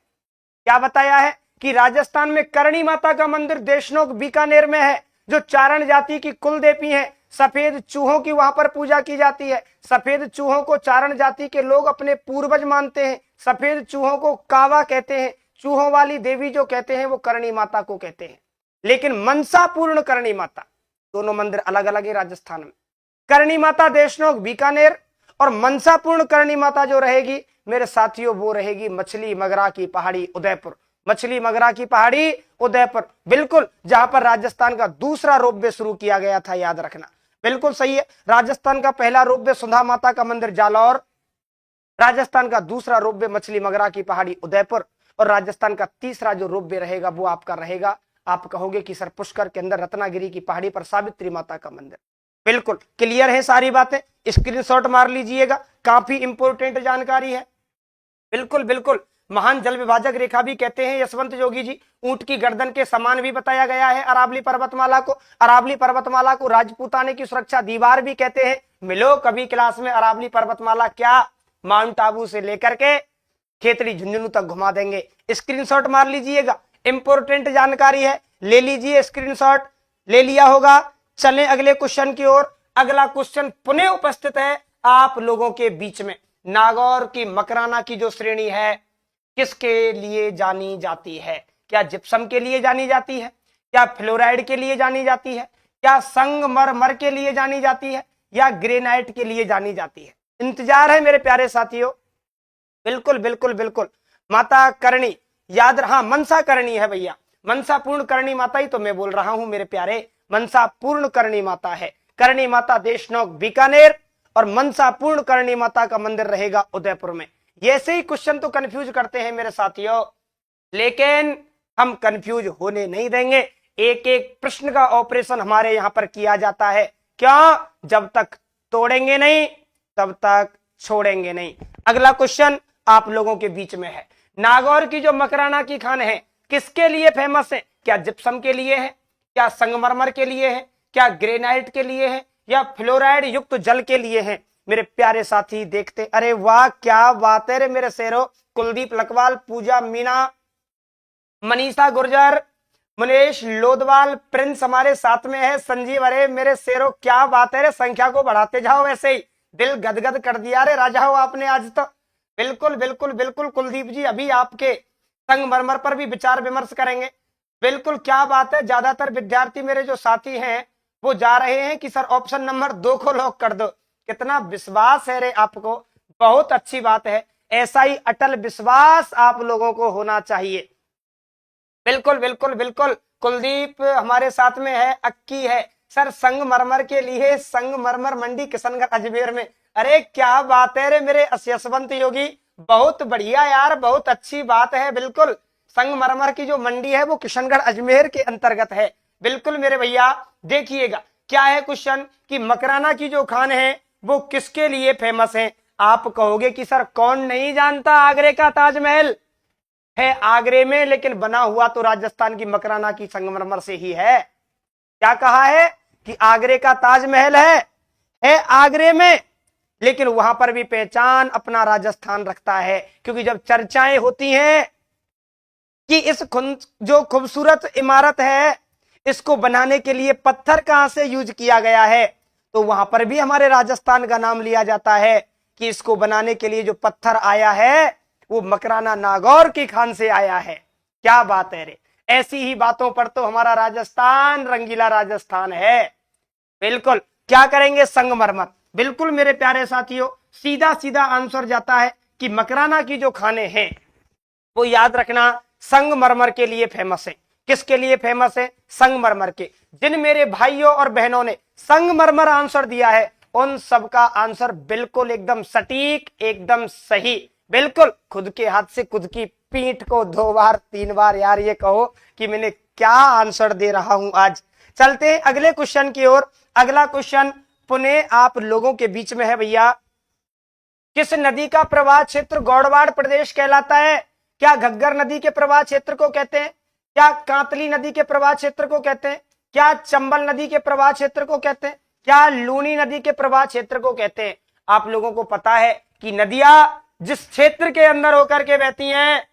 क्या बताया है कि राजस्थान में करणी माता का मंदिर देशनोक बीकानेर में है, जो चारण जाति की कुल देवी है। सफेद चूहों की वहां पर पूजा की जाती है। सफेद चूहों को चारण जाति के लोग अपने पूर्वज मानते हैं। सफेद चूहों को कावा कहते हैं। चूहों वाली देवी जो कहते हैं वो करणी माता को कहते हैं। लेकिन मनसा पूर्ण करणी माता, दोनों मंदिर अलग अलग है राजस्थान में। करणी माता देशनोक बीकानेर और मनसा पूर्ण करणी माता जो रहेगी मेरे साथियों वो रहेगी मछली मगरा की पहाड़ी उदयपुर। मछली मगरा की पहाड़ी उदयपुर, बिल्कुल, जहां पर राजस्थान का दूसरा रोपवे शुरू किया गया था। याद रखना, बिल्कुल सही है। राजस्थान का पहला रोपवे सुधा माता का मंदिर जालौर, राजस्थान का दूसरा रोपवे मछली मगरा की पहाड़ी उदयपुर, और राजस्थान का तीसरा जो रोपवे रहेगा वो आपका रहेगा, आप कहोगे कि सर पुष्कर के अंदर रत्नागिरी की पहाड़ी पर सावित्री माता का मंदिर। बिल्कुल क्लियर है सारी बातें, स्क्रीनशॉट मार लीजिएगा, काफी इंपोर्टेंट जानकारी है। बिल्कुल बिल्कुल, महान जल विभाजक रेखा भी कहते हैं यशवंत जोगी जी। ऊंट की गर्दन के समान भी बताया गया है अरावली पर्वतमाला को। अरावली पर्वतमाला को राजपूताने की सुरक्षा दीवार भी कहते हैं। मिलो कभी क्लास में, अरावली पर्वतमाला क्या माउंट आबू से लेकर के खेतड़ी झुंझुनू तक घुमा देंगे। स्क्रीनशॉट मार लीजिएगा, इंपोर्टेंट जानकारी है, ले लीजिए स्क्रीनशॉट, ले लिया होगा। चलें अगले क्वेश्चन की ओर। अगला क्वेश्चन पुनः उपस्थित है आप लोगों के बीच में। नागौर की मकराना की जो श्रेणी है किसके लिए जानी जाती है? क्या जिप्सम के लिए जानी जाती है? क्या फ्लोराइड के लिए जानी जाती है? क्या संगमरमर के लिए जानी जाती है? या ग्रेनाइट के लिए जानी जाती है? इंतजार है मेरे प्यारे साथियों। बिल्कुल बिल्कुल बिल्कुल, माता करणी, याद रहा, मनसा करणी है भैया, मनसा पूर्ण करणी माता ही तो मैं बोल रहा हूं मेरे प्यारे, मनसा पूर्ण करणी माता है। करणी माता देशनोक बीकानेर और मनसा पूर्ण करणी माता का मंदिर रहेगा उदयपुर में। ये से ही क्वेश्चन तो कंफ्यूज करते हैं मेरे साथियों, लेकिन हम कंफ्यूज होने नहीं देंगे। एक एक प्रश्न का ऑपरेशन हमारे यहां पर किया जाता है। क्या? जब तक तोड़ेंगे नहीं तब तक छोड़ेंगे नहीं। अगला क्वेश्चन आप लोगों के बीच में है। नागौर की जो मकराना की खान है किसके लिए फेमस है? क्या जिप्सम के लिए है? क्या संगमरमर के लिए है? क्या ग्रेनाइट के लिए है? या फ्लोराइड युक्त जल के लिए है? मेरे प्यारे साथी देखते, अरे वाह क्या बात है रे मेरे शेरों। कुलदीप लकवाल, पूजा मीना, मनीषा गुर्जर, मुनेश लोदवाल प्रिंस हमारे साथ में है। संजीव, अरे मेरे शेरों क्या बात है रे, संख्या को बढ़ाते जाओ, वैसे ही दिल गदगद कर दिया रे राजा हो आपने आज तो। बिल्कुल बिल्कुल बिल्कुल कुलदीप जी, अभी आपके संगमरमर पर भी विचार विमर्श करेंगे। बिल्कुल, क्या बात है। ज्यादातर विद्यार्थी मेरे जो साथी हैं वो जा रहे हैं कि सर ऑप्शन नंबर 2 को लॉक कर दो। कितना विश्वास है रे आपको, बहुत अच्छी बात है। ऐसा ही अटल विश्वास आप लोगों को होना चाहिए। बिल्कुल बिल्कुल बिल्कुल, कुलदीप हमारे साथ में है। अक्की है सर, संगमरमर के लिए संगमरमर मंडी किशनगढ़ अजमेर में। अरे क्या बात है रे मेरे यशवंत योगी, बहुत बढ़िया यार, बहुत अच्छी बात है। बिल्कुल, संगमरमर की जो मंडी है वो किशनगढ़ अजमेर के अंतर्गत है। बिल्कुल मेरे भैया, देखिएगा क्या है क्वेश्चन कि मकराना की जो खान है वो किसके लिए फेमस है। आप कहोगे कि सर कौन नहीं जानता आगरे का ताजमहल है आगरे में, लेकिन बना हुआ तो राजस्थान की मकराना की संगमरमर से ही है। क्या कहा है कि आगरे का ताजमहल है आगरे में, लेकिन वहां पर भी पहचान अपना राजस्थान रखता है। क्योंकि जब चर्चाएं होती हैं कि इस जो खूबसूरत इमारत है इसको बनाने के लिए पत्थर कहां से यूज किया गया है, तो वहां पर भी हमारे राजस्थान का नाम लिया जाता है कि इसको बनाने के लिए जो पत्थर आया है वो मकराना नागौर की खान से आया है। क्या बात है रे, ऐसी ही बातों पर तो हमारा राजस्थान रंगीला राजस्थान है। बिल्कुल, क्या करेंगे संगमरमर। बिल्कुल मेरे प्यारे साथियों, सीधा सीधा आंसर जाता है कि मकराना की जो खाने हैं वो याद रखना संगमरमर के लिए फेमस है। किसके लिए फेमस है? संगमरमर के। जिन मेरे भाइयों और बहनों ने संगमरमर आंसर दिया है उन सबका आंसर बिल्कुल एकदम सटीक, एकदम सही। बिल्कुल, खुद के हाथ से खुद की पीठ को 2 बार 3 बार यार ये कहो कि मैंने क्या आंसर दे रहा हूं आज। चलते हैं अगले क्वेश्चन की ओर। अगला क्वेश्चन पुनः आप लोगों के बीच में है भैया। किस नदी का प्रवाह क्षेत्र गौड़वाड़ प्रदेश कहलाता है? क्या घग्गर नदी के प्रवाह क्षेत्र को कहते हैं? क्या कांतली नदी के प्रवाह क्षेत्र को कहते हैं? क्या चंबल नदी के प्रवाह क्षेत्र को कहते हैं? क्या लूनी नदी के प्रवाह क्षेत्र को कहते हैं? आप लोगों को पता है कि नदियां जिस क्षेत्र के अंदर होकर के बहती हैं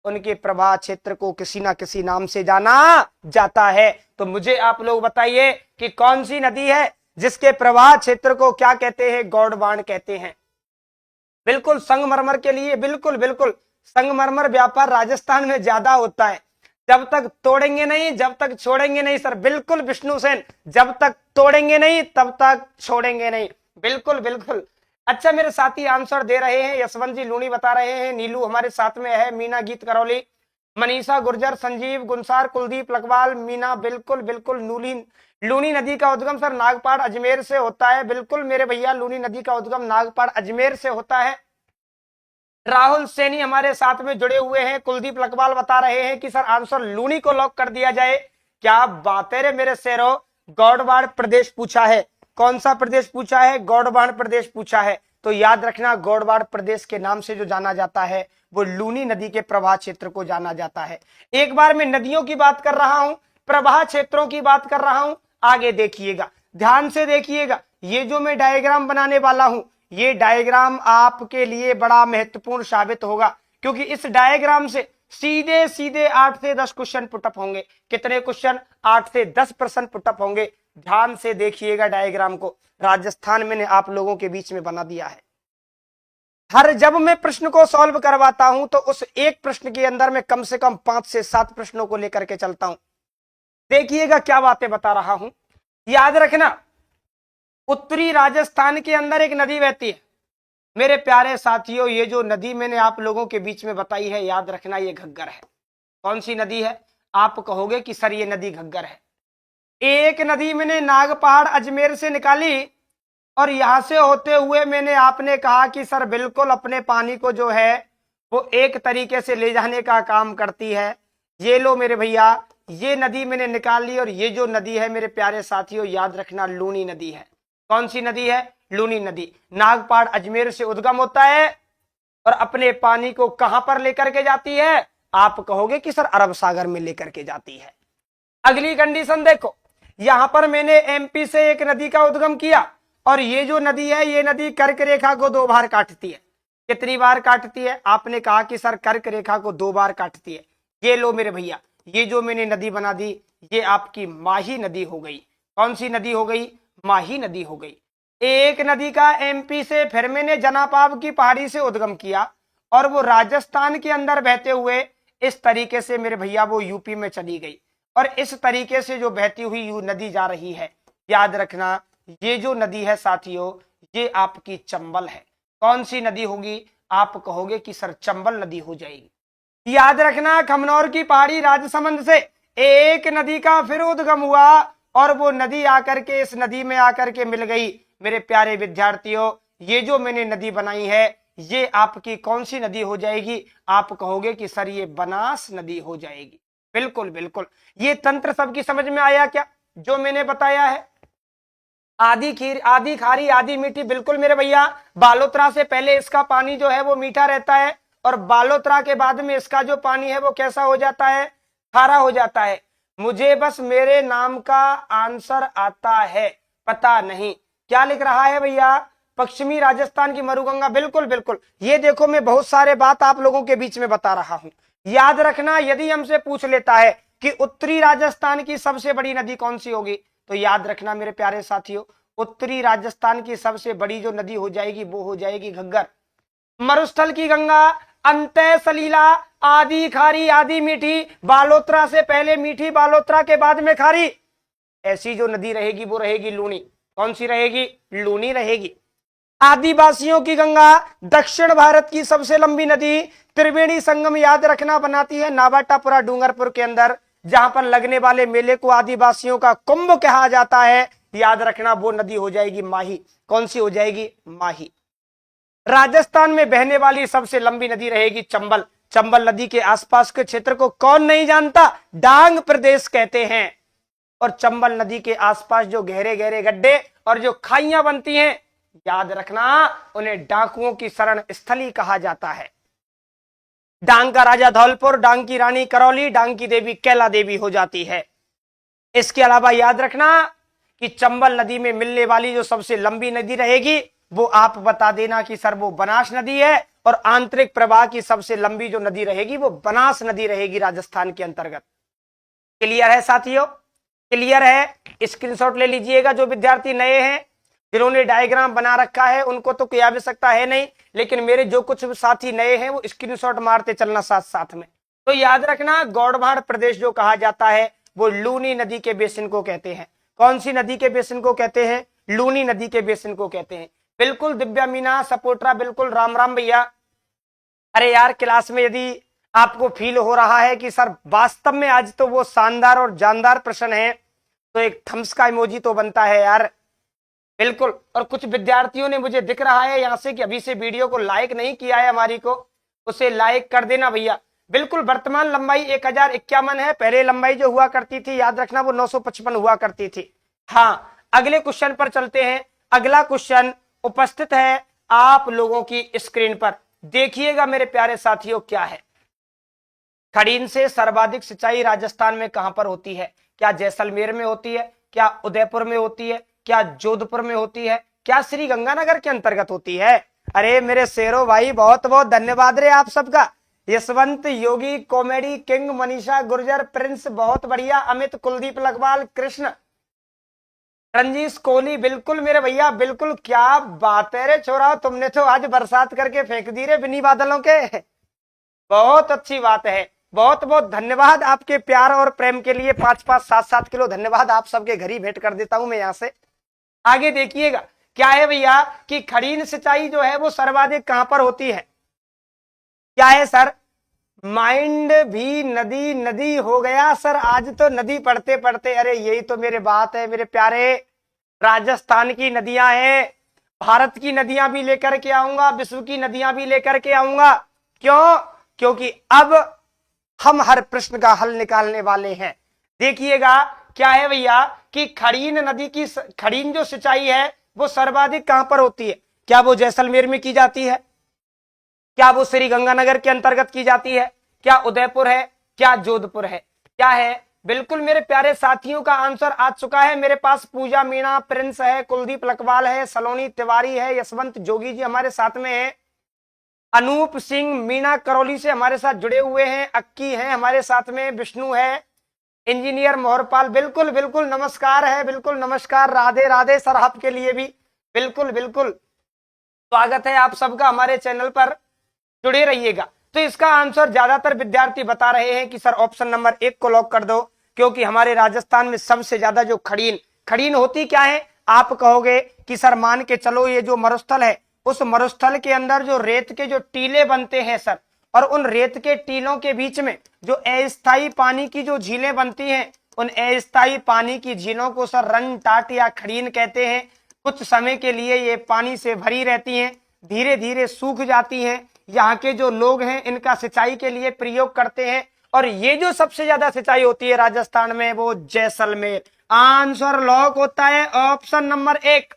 उनके प्रवाह क्षेत्र को किसी ना किसी नाम से जाना जाता है। तो मुझे आप लोग बताइए कि कौन सी नदी है जिसके प्रवाह क्षेत्र को क्या कहते हैं? गौड़वाण कहते हैं। बिल्कुल, संगमरमर के लिए बिल्कुल बिल्कुल संगमरमर व्यापार राजस्थान में ज्यादा होता है। जब तक तोड़ेंगे नहीं जब तक छोड़ेंगे नहीं सर। बिल्कुल विष्णु सेन, जब तक तोड़ेंगे नहीं तब तक छोड़ेंगे नहीं। बिल्कुल बिल्कुल। अच्छा, मेरे साथी आंसर दे रहे हैं। यशवंत जी लूनी बता रहे हैं, नीलू हमारे साथ में है, मीना गीत करौली, मनीषा गुर्जर, संजीव गुंसार, कुलदीप लकवाल, मीना। बिल्कुल बिल्कुल, लूनी नदी का उद्गम सर नागपाड़ अजमेर से होता है। बिल्कुल मेरे भैया, लूनी नदी का उद्गम नागपाड़ अजमेर से होता है। राहुल सैनी हमारे साथ में जुड़े हुए हैं। कुलदीप लकवाल बता रहे हैं कि सर आंसर लूनी को लॉक कर दिया जाए। क्या बात है रे मेरे शेरों, गौड़वाड़ प्रदेश पूछा है। कौन सा प्रदेश पूछा है? गौड़वाड़ प्रदेश पूछा है। तो याद रखना, गौड़वाड़ प्रदेश के नाम से जो जाना जाता है वो लूनी नदी के प्रवाह क्षेत्र को जाना जाता है। एक बार मैं नदियों की बात कर रहा हूं, प्रवाह क्षेत्रों की बात कर रहा हूं। आगे देखिएगा, ध्यान से देखिएगा, ये जो मैं डायग्राम बनाने वाला हूं ये डायग्राम आपके लिए बड़ा महत्वपूर्ण साबित होगा, क्योंकि इस डायग्राम से सीधे सीधे 8 से 10 क्वेश्चन पुटअप होंगे। कितने क्वेश्चन? 8 से 10 प्रश्न पुटअप होंगे। ध्यान से देखिएगा डायग्राम को। राजस्थान मैंने आप लोगों के बीच में बना दिया है। हर जब मैं प्रश्न को सॉल्व करवाता हूं तो उस एक प्रश्न के अंदर मैं कम से कम 5 से 7 प्रश्नों को लेकर के चलता हूं। देखिएगा क्या बातें बता रहा हूं। याद रखना, उत्तरी राजस्थान के अंदर एक नदी बहती है मेरे प्यारे साथियों। ये जो नदी मैंने आप लोगों के बीच में बताई है, याद रखना ये घग्गर है। कौन सी नदी है? आप कहोगे कि सर ये नदी घग्गर है। एक नदी मैंने नागपहाड़ अजमेर से निकाली और यहां से होते हुए मैंने आपने कहा कि सर बिल्कुल अपने पानी को जो है वो एक तरीके से ले जाने का काम करती है। ये लो मेरे भैया, ये नदी मैंने निकाल ली और ये जो नदी है मेरे प्यारे साथियों, याद रखना लूनी नदी है। कौन सी नदी है? लूनी नदी। नागपाड़ अजमेर से उद्गम होता है और अपने पानी को कहां पर लेकर के जाती है? आप कहोगे कि सर अरब सागर में लेकर के जाती है। अगली कंडीशन देखो, यहां पर मैंने एमपी से एक नदी का उद्गम किया और ये जो नदी है ये नदी कर्क रेखा को 2 बार काटती है। कितनी बार काटती है? आपने कहा कि सर कर्क रेखा को 2 बार काटती है। ये लो मेरे भैया, ये जो मैंने नदी बना दी ये आपकी माही नदी हो गई। कौन सी नदी हो गई? माही नदी हो गई। एक नदी का एमपी से फिर मैंने जनापाब की पहाड़ी से उद्गम किया और वो राजस्थान के अंदर बहते हुए इस तरीके से मेरे भैया वो यूपी में चली गई। और इस तरीके से जो बहती हुई यू नदी जा रही है, याद रखना ये जो नदी है साथियों ये आपकी चंबल है। कौन सी नदी होगी? आप कहोगे कि सर चंबल नदी हो जाएगी। याद रखना खमनौर की पहाड़ी राजसमंद से एक नदी का फिर उद्गम हुआ और वो नदी आकर के इस नदी में आकर के मिल गई। मेरे प्यारे विद्यार्थियों ये जो मैंने नदी बनाई है ये आपकी कौन सी नदी हो जाएगी? आप कहोगे कि सर ये बनास नदी हो जाएगी। बिल्कुल बिल्कुल। ये तंत्र सबकी समझ में आया क्या जो मैंने बताया है? आधी खीर, आधी खारी, आधी मीठी। बिल्कुल मेरे भैया, बालोतरा से पहले इसका पानी जो है वो मीठा रहता है और बालोतरा के बाद में इसका जो पानी है वो कैसा हो जाता है? खारा हो जाता है। मुझे बस मेरे नाम का आंसर आता है, पता नहीं क्या लिख रहा है भैया। पश्चिमी राजस्थान की मरुगंगा। बिल्कुल बिल्कुल। ये देखो मैं बहुत सारे बात आप लोगों के बीच में बता रहा हूं। याद रखना यदि हमसे पूछ लेता है कि उत्तरी राजस्थान की सबसे बड़ी नदी कौन सी होगी तो याद रखना मेरे प्यारे साथियों उत्तरी राजस्थान की सबसे बड़ी जो नदी हो जाएगी वो हो जाएगी घग्गर। मरुस्थल की गंगा, अंतः सलीला, आधी खारी आधी मीठी, बालोतरा से पहले मीठी, बालोतरा के बाद में खारी। ऐसी जो नदी रहेगी वो रहेगी लूनी। कौन सी रहेगी? लूनी रहेगी। आदिवासियों की गंगा, दक्षिण भारत की सबसे लंबी नदी, त्रिवेणी संगम याद रखना बनाती है नावाटापुरा डूंगरपुर के अंदर, जहां पर लगने वाले मेले को आदिवासियों का कुंभ कहा जाता है। याद रखना वो नदी हो जाएगी माही। कौन सी हो जाएगी? माही। राजस्थान में बहने वाली सबसे लंबी नदी रहेगी चंबल। चंबल नदी के आसपास के क्षेत्र को कौन नहीं जानता? डांग प्रदेश कहते हैं। और चंबल नदी के आसपास जो गहरे गहरे गड्ढे और जो खाइयां बनती हैं याद रखना उन्हें डाकुओं की शरण स्थली कहा जाता है। डांग का राजा धौलपुर, डांग की रानी करौली, डांग की देवी कैला देवी हो जाती है। इसके अलावा याद रखना कि चंबल नदी में मिलने वाली जो सबसे लंबी नदी रहेगी वो आप बता देना कि सर वो बनास नदी है। और आंतरिक प्रवाह की सबसे लंबी जो नदी रहेगी वो बनास नदी रहेगी राजस्थान के अंतर्गत। क्लियर है साथियों? क्लियर है? स्क्रीनशॉट ले लीजिएगा। जो विद्यार्थी नए हैं जिन्होंने डायग्राम बना रखा है उनको तो कोई आवश्यकता है नहीं, लेकिन मेरे जो कुछ साथी नए हैं वो स्क्रीनशॉट मारते चलना साथ साथ में। तो याद रखना गौड़भाड़ प्रदेश जो कहा जाता है वो लूनी नदी के बेसिन को कहते हैं। कौन सी नदी के बेसिन को कहते हैं? लूनी नदी के बेसिन को कहते हैं। बिल्कुल दिव्या मीना सपोट्रा, बिल्कुल राम राम भैया। अरे यार क्लास में यदि आपको फील हो रहा है कि सर वास्तव में आज तो वो शानदार और जानदार प्रश्न है तो एक थम्स का इमोजी तो बनता है यार। बिल्कुल। और कुछ विद्यार्थियों ने मुझे दिख रहा है यहां से कि अभी से वीडियो को लाइक नहीं किया है हमारी को, उसे लाइक कर देना भैया। बिल्कुल। वर्तमान लंबाई 1051 है। पहले लंबाई जो हुआ करती थी याद रखना वो 955 हुआ करती थी। हाँ अगले क्वेश्चन पर चलते हैं। अगला क्वेश्चन उपस्थित है आप लोगों की स्क्रीन पर। देखिएगा मेरे प्यारे साथियों क्या है। खड़ीन से सर्वाधिक सिंचाई राजस्थान में कहां पर होती है? क्या जैसलमेर में होती है? क्या उदयपुर में होती है? क्या जोधपुर में होती है? क्या श्री गंगानगर के अंतर्गत होती है? अरे मेरे शेरों भाई बहुत बहुत धन्यवाद रे आप सबका। Yashwant Yogi, comedy king, Manisha Gurjar, Prince बहुत बढ़िया, अमित, कुलदीप लखवाल, कृष्ण, रंजीश कोहली। बिल्कुल मेरे भैया बिल्कुल। क्या बात है रे छोरा, तुमने तो आज बरसात करके फेंक दी रे बिनी बादलों के। बहुत अच्छी बात है। बहुत बहुत धन्यवाद आपके प्यार और प्रेम के लिए। 5-5 7-7 किलो धन्यवाद आप सबके घर ही भेंट कर देता हूं मैं यहां से। आगे देखिएगा क्या है भैया कि खड़ीन सिंचाई जो है वो सर्वाधिक कहां पर होती है? क्या है सर? माइंड भी नदी नदी हो गया सर। आज तो नदी पढ़ते पढ़ते अरे यही तो मेरे बात है मेरे प्यारे। राजस्थान की नदियां हैं, भारत की नदियां भी लेकर के आऊंगा, विश्व की नदियां भी लेकर के आऊंगा। क्यों? क्योंकि अब हम हर प्रश्न का हल निकालने वाले हैं। देखिएगा क्या है भैया कि खड़ीन नदी की खड़ीन जो सिंचाई है वो सर्वाधिक कहां पर होती है? क्या वो जैसलमेर में की जाती है? क्या वो श्री गंगानगर के अंतर्गत की जाती है? क्या उदयपुर है? क्या जोधपुर है? क्या है? बिल्कुल मेरे प्यारे साथियों का आंसर आ चुका है मेरे पास। पूजा मीणा, प्रिंस है, कुलदीप लखवाल है, सलोनी तिवारी है, यशवंत जोगी जी हमारे साथ में है। अनूप सिंह मीना करौली से हमारे साथ जुड़े हुए हैं, अक्की हैं हमारे साथ में, विष्णु है, इंजीनियर मोहरपाल, बिल्कुल बिल्कुल नमस्कार है, बिल्कुल नमस्कार, राधे राधे सर आपके लिए भी बिल्कुल बिल्कुल स्वागत है आप सबका हमारे चैनल पर, जुड़े रहिएगा। तो इसका आंसर ज्यादातर विद्यार्थी बता रहे हैं कि सर ऑप्शन नंबर 1 को लॉक कर दो, क्योंकि हमारे राजस्थान में सबसे ज्यादा जो खड़ीन होती क्या है, आप कहोगे कि सर मान के चलो ये जो मरुस्थल है, उस मरुस्थल के अंदर जो रेत के जो टीले बनते हैं सर, और उन रेत के टीलों के बीच में जो अस्थायी पानी की जो झीलें बनती हैं, उन अस्थायी पानी की झीलों को सर रन टाट या खड़ीन कहते हैं। कुछ समय के लिए ये पानी से भरी रहती हैं, धीरे धीरे सूख जाती हैं। यहाँ के जो लोग हैं इनका सिंचाई के लिए प्रयोग करते हैं, और ये जो सबसे ज्यादा सिंचाई होती है राजस्थान में वो जैसलमेर। आंसर लॉक होता है ऑप्शन नंबर 1।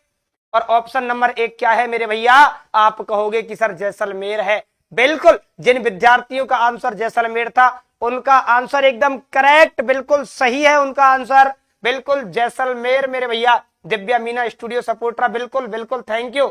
और ऑप्शन नंबर 1 क्या है मेरे भैया, आप कहोगे कि सर जैसलमेर है। बिल्कुल, जिन विद्यार्थियों का आंसर जैसलमेर था उनका आंसर एकदम करेक्ट, बिल्कुल सही है उनका आंसर, बिल्कुल जैसलमेर मेरे भैया। दिव्या मीना स्टूडियो सपोर्टर, बिल्कुल बिल्कुल थैंक यू।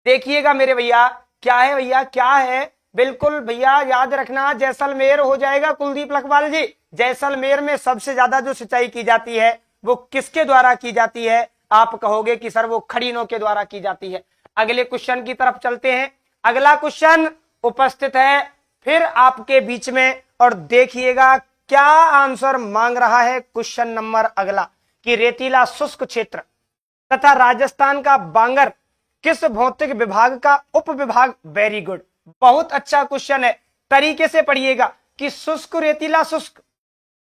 देखिएगा मेरे भैया, क्या है भैया, क्या है, बिल्कुल भैया याद रखना जैसलमेर हो जाएगा कुलदीप लखवाल जी। जैसलमेर में सबसे ज्यादा जो सिंचाई की जाती है वो किसके द्वारा की जाती है, आप कहोगे कि सर वो खड़ीनों के द्वारा की जाती है। अगले क्वेश्चन की तरफ चलते हैं। अगला क्वेश्चन उपस्थित है फिर आपके बीच में, और देखिएगा क्या आंसर मांग रहा है क्वेश्चन नंबर अगला, कि रेतीला शुष्क क्षेत्र तथा राजस्थान का बांगर किस भौतिक विभाग का उप विभाग। वेरी गुड, बहुत अच्छा क्वेश्चन है, तरीके से पढ़िएगा कि शुष्क रेतीला शुष्क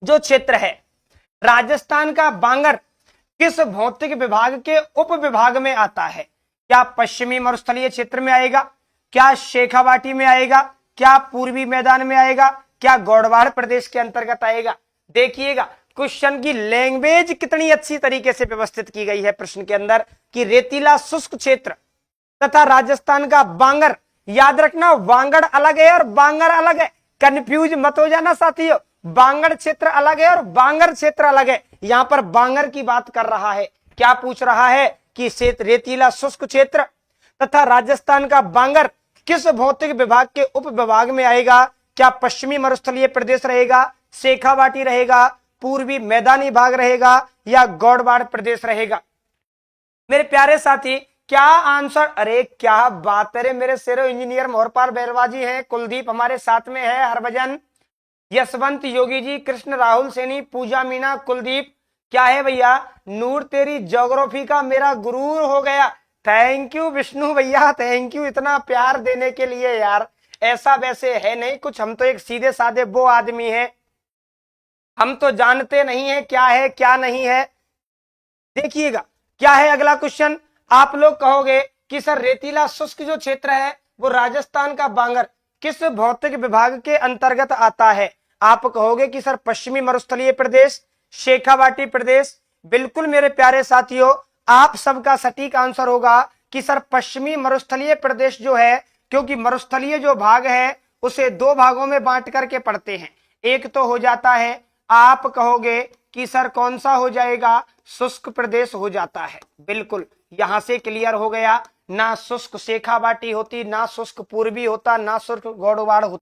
जो क्षेत्र है राजस्थान का बांगर किस भौतिक विभाग के उप विभाग में आता है। क्या पश्चिमी मरुस्थलीय क्षेत्र में आएगा, क्या शेखावाटी में आएगा, क्या पूर्वी मैदान में आएगा, क्या गौड़वाड़ प्रदेश के अंतर्गत आएगा। देखिएगा क्वेश्चन की लैंग्वेज कितनी अच्छी तरीके से व्यवस्थित की गई है प्रश्न के अंदर, कि रेतीला शुष्क क्षेत्र तथा राजस्थान का बांगर। याद रखना वांगड़ अलग है और बांगर अलग है, कंफ्यूज मत हो जाना साथियों। बांगड़ क्षेत्र अलग है और बांगर क्षेत्र अलग है। यहां पर बांगर की बात कर रहा है, क्या पूछ रहा है कि रेतीला शुष्क क्षेत्र तथा राजस्थान का बांगर किस भौतिक विभाग के उप विभाग में आएगा। क्या पश्चिमी मरुस्थलीय प्रदेश रहेगा, शेखावाटी रहेगा, पूर्वी मैदानी भाग रहेगा, या गौड़वाड़ प्रदेश रहेगा। मेरे प्यारे साथी क्या आंसर, अरे क्या बात है मेरे शेरो, इंजीनियर मोहरपाल बैरवाजी हैं, कुलदीप हमारे साथ में है, हरभजन, यशवंत योगी जी, कृष्ण राहुल सैनी, पूजा मीना, कुलदीप। क्या है भैया, नूर तेरी ज्योग्राफी का मेरा गुरूर हो गया। थैंक यू विष्णु भैया, थैंक यू इतना प्यार देने के लिए यार। ऐसा वैसे है नहीं कुछ, हम तो एक सीधे साधे वो आदमी है, हम तो जानते नहीं है क्या है क्या नहीं है। देखिएगा क्या है अगला क्वेश्चन। आप लोग कहोगे कि सर रेतीला शुष्क जो क्षेत्र है वो राजस्थान का बांगर किस भौतिक विभाग के अंतर्गत आता है। आप कहोगे कि सर पश्चिमी मरुस्थलीय प्रदेश, शेखावाटी प्रदेश। बिल्कुल मेरे प्यारे साथियों, आप सबका सटीक आंसर होगा कि सर पश्चिमी मरुस्थलीय प्रदेश जो है, क्योंकि मरुस्थलीय जो भाग है उसे 2 भागों में बांट करके पढ़ते हैं। एक तो हो जाता है, आप कहोगे कि सर कौन सा हो जाएगा, शुष्क प्रदेश हो जाता है। बिल्कुल यहां से क्लियर हो गया, ना शुष्क शेखावाटी होती, ना शुष्क पूर्वी होता, ना शुष्क गौड़वाड़ होता।